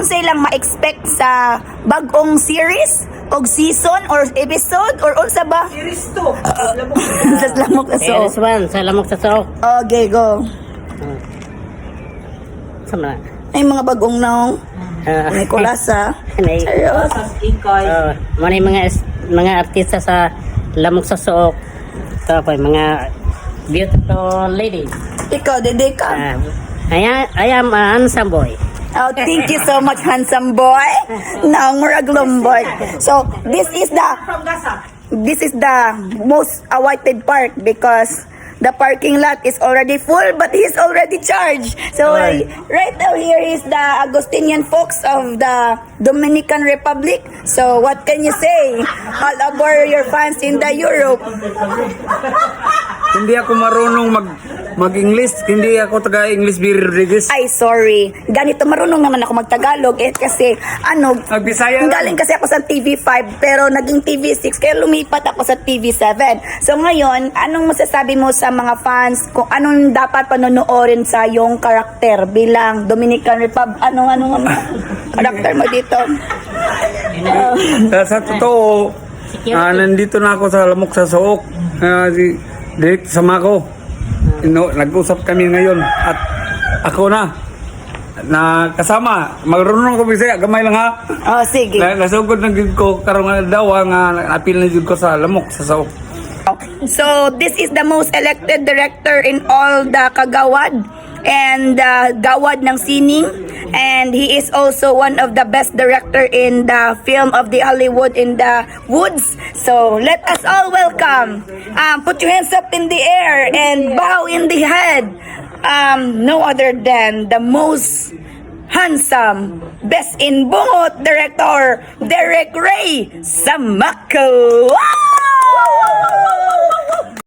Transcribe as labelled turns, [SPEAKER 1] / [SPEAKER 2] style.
[SPEAKER 1] unsay lang ma-expect sa bagong series o season or episode or unsa ba?
[SPEAKER 2] Series 2.
[SPEAKER 1] Sa lamok sa suok.
[SPEAKER 3] Series 1 sa lamok sa suok.
[SPEAKER 1] Okay, go.
[SPEAKER 3] Sama.
[SPEAKER 1] Ay mga bagong naong Nicolas ha. Serious?
[SPEAKER 2] Sa Ikay.
[SPEAKER 3] Muna yung mga artista sa lamok sa suok. Tapos mga beautiful ladies.
[SPEAKER 1] Ikaw, dede ka.
[SPEAKER 3] I am a handsome boy.
[SPEAKER 1] Oh, thank you so much, handsome boy. Naong murag lumbot. So, this is the most awaited part because the parking lot is already full but he's already charged. So, right now here is the Agustinian folks of the Dominican Republic. So, what can you say? All aboard your fans in the Europe.
[SPEAKER 4] Hindi ako marunong mag-English. Hindi ako taga-English, B. Rodriguez.
[SPEAKER 1] Ay, sorry. Ganito, marunong naman ako magtagalog. Kasi,
[SPEAKER 4] Bisaya lang.
[SPEAKER 1] galing kasi ako sa TV5, pero naging TV6, kaya lumipat ako sa TV7. So, ngayon, anong masasabi mo sa mga fans kung anong dapat panonoorin sa yung karakter bilang Dominican Republic? Anong karakter mo dito?
[SPEAKER 4] Sa totoo, nandito na ako sa lamok sa suok. Direct sama ko. Nag-usap kami ngayon at ako na kasama. Marunong ko Bisaya, gamay lang ha.
[SPEAKER 1] Oh, sige.
[SPEAKER 4] Nasugod na gid ko karong daw nga apil na gid ko sa lamok sa suok.
[SPEAKER 1] So, this is the most elected director in all the Kagawad and Gawad ng Sining. And he is also one of the best director in the film of the Hollywood in the Woods. So, let us all welcome. Put your hands up in the air and bow in the head. No other than the most handsome, best in bungot director, Derek Ray Samaco. Wow!